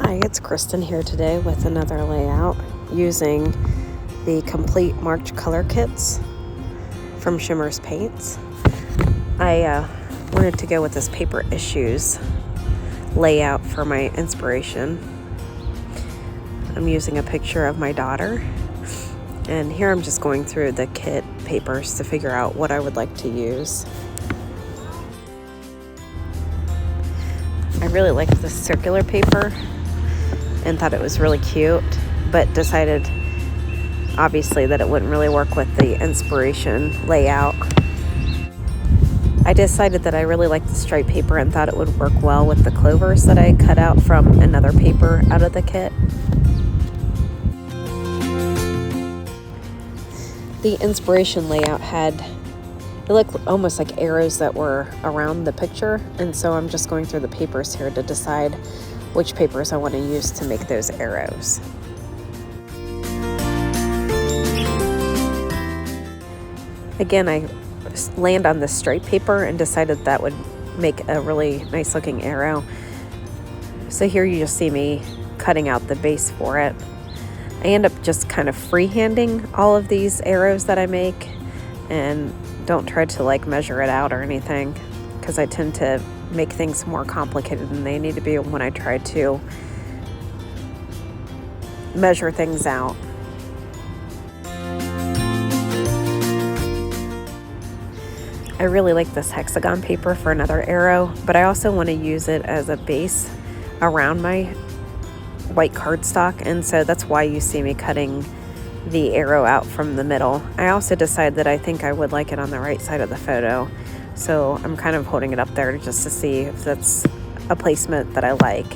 Hi, it's Kristen here today with another layout using the Complete March color kits from Shimmers Paints. I wanted to go with this Paper Issues layout for my inspiration. I'm using a picture of my daughter, and here I'm just going through the kit papers to figure out what I would like to use. I really liked this circular paper and thought it was really cute, but decided obviously that it wouldn't really work with the inspiration layout. I decided that I really liked the striped paper and thought it would work well with the clovers that I cut out from another paper out of the kit. The inspiration layout it looked almost like arrows that were around the picture, and so I'm just going through the papers here to decide which papers I want to use to make those arrows. Again, I land on the striped paper and decided that would make a really nice looking arrow. So here you just see me cutting out the base for it. I end up just kind of freehanding all of these arrows that I make, and don't try to measure it out or anything, because I tend to make things more complicated than they need to be when I try to measure things out. I really like this hexagon paper for another arrow, but I also want to use it as a base around my white cardstock, and so that's why you see me cutting the arrow out from the middle. I also decided that I think I would like it on the right side of the photo, so I'm kind of holding it up there just to see if that's a placement that I like.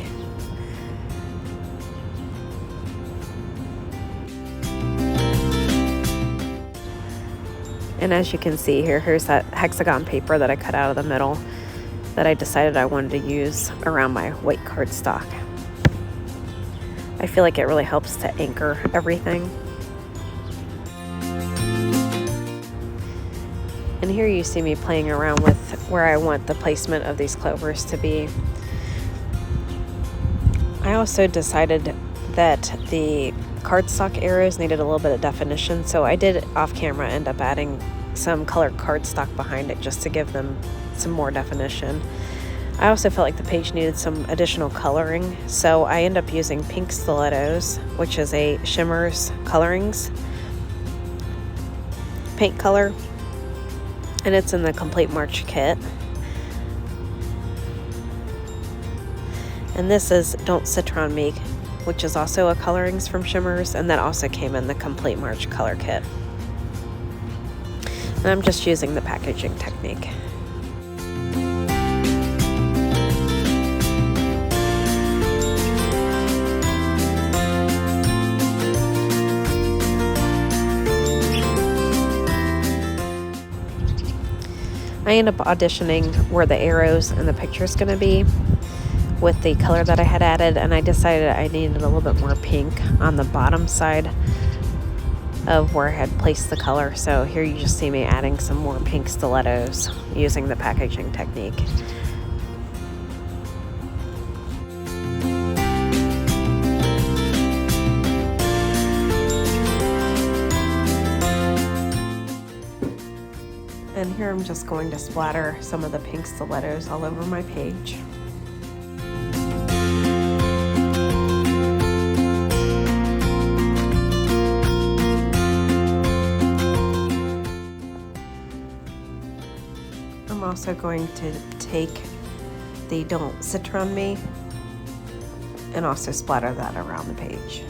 And as you can see here, here's that hexagon paper that I cut out of the middle that I decided I wanted to use around my white cardstock. I feel like it really helps to anchor everything. And here you see me playing around with where I want the placement of these clovers to be. I also decided that the cardstock arrows needed a little bit of definition, so I did off camera end up adding some colored cardstock behind it just to give them some more definition. I also felt like the page needed some additional coloring, so I end up using Pink Stilettos, which is a Shimmers Colorings paint color, and it's in the Complete March kit. And this is Don't Citron Me, which is also a colorings from Shimmers, and that also came in the Complete March color kit. And I'm just using the packaging technique. I end up auditioning where the arrows and the picture is going to be with the color that I had added, and I decided I needed a little bit more pink on the bottom side of where I had placed the color. So here you just see me adding some more pink stilettos using the packaging technique. And here I'm just going to splatter some of the pink stilettos all over my page. I'm also going to take the Don't Citron Me and also splatter that around the page.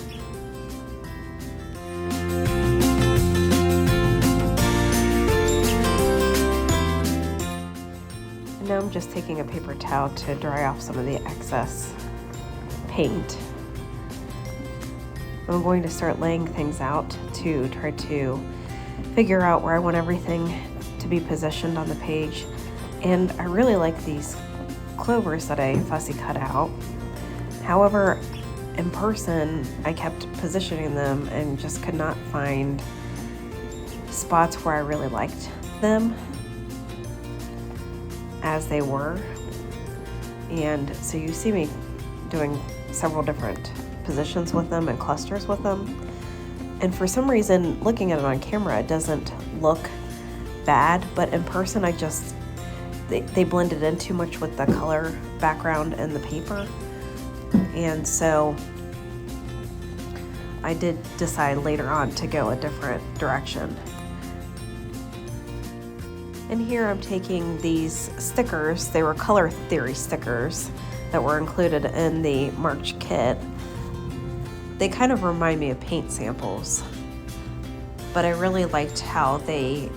And now I'm just taking a paper towel to dry off some of the excess paint. I'm going to start laying things out to try to figure out where I want everything to be positioned on the page. And I really like these clovers that I fussy cut out. However, in person, I kept positioning them and just could not find spots where I really liked them as they were. And so you see me doing several different positions with them and clusters with them. And for some reason, looking at it on camera, it doesn't look bad, but in person, they blended in too much with the color background and the paper. And so I did decide later on to go a different direction. And here I'm taking these stickers. They were Color Theory stickers that were included in the March kit. They kind of remind me of paint samples, but I really liked how they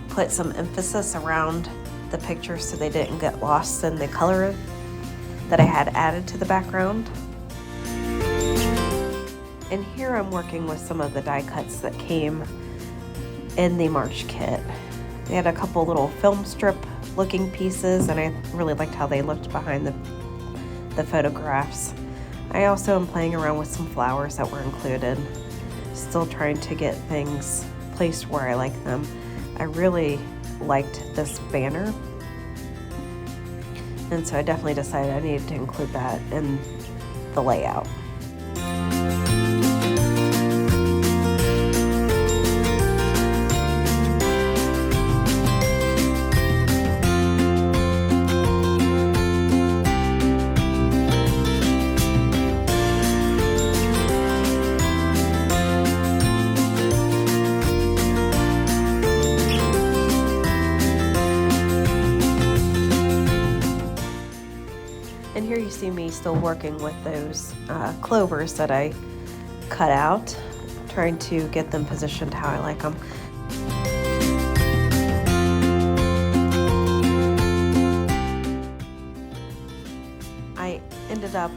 put some emphasis around the pictures so they didn't get lost in the color that I had added to the background. And here I'm working with some of the die cuts that came in the March kit. They had a couple little film strip looking pieces, and I really liked how they looked behind the photographs. I also am playing around with some flowers that were included, still trying to get things placed where I like them. I really liked this banner, and so I definitely decided I needed to include that in the layout. And here you see me still working with those clovers that I cut out, trying to get them positioned how I like them. I ended up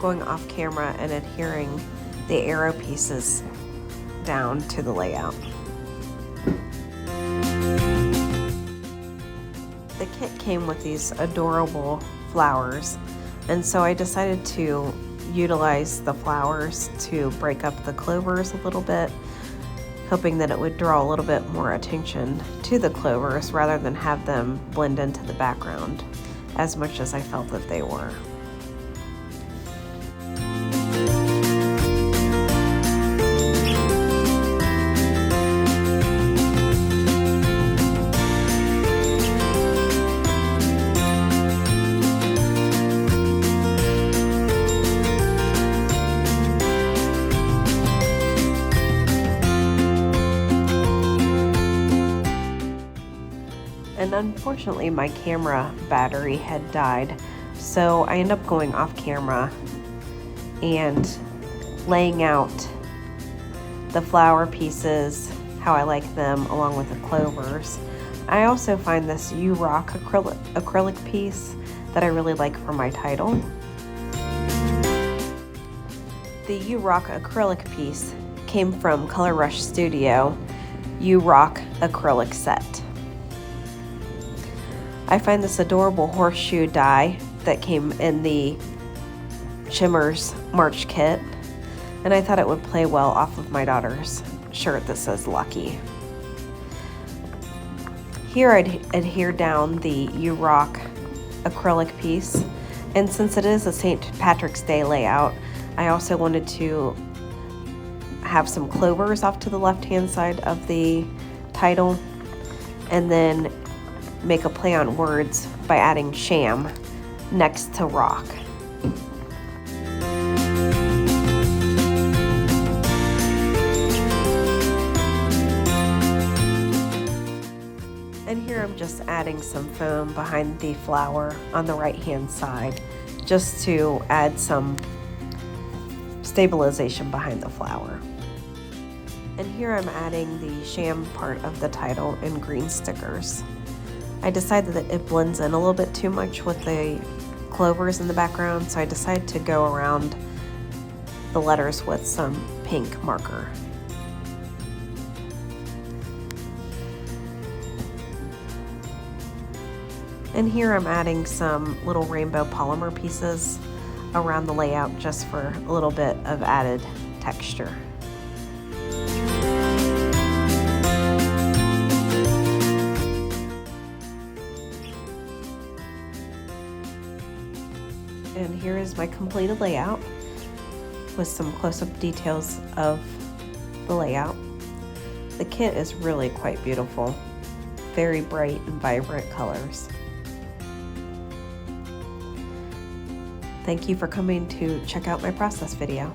going off camera and adhering the arrow pieces down to the layout. The kit came with these adorable flowers, and so I decided to utilize the flowers to break up the clovers a little bit, hoping that it would draw a little bit more attention to the clovers rather than have them blend into the background as much as I felt that they were. And unfortunately my camera battery had died, so I ended up going off camera and laying out the flower pieces how I like them along with the clovers. I also find this You Rock acrylic piece that I really like for my title. The You Rock acrylic piece came from Color Rush Studio You Rock acrylic set. I find this adorable horseshoe die that came in the Shimmers March kit, and I thought it would play well off of my daughter's shirt that says Lucky. Here I'd adhere down the You Rock acrylic piece, and since it is a St. Patrick's Day layout, I also wanted to have some clovers off to the left-hand side of the title, and then make a play on words by adding sham next to rock. And here I'm just adding some foam behind the flower on the right-hand side, just to add some stabilization behind the flower. And here I'm adding the sham part of the title in green stickers. I decided that it blends in a little bit too much with the clovers in the background, so I decided to go around the letters with some pink marker. And here I'm adding some little rainbow polymer pieces around the layout just for a little bit of added texture. And here is my completed layout with some close-up details of the layout. The kit is really quite beautiful, very bright and vibrant colors. Thank you for coming to check out my process video.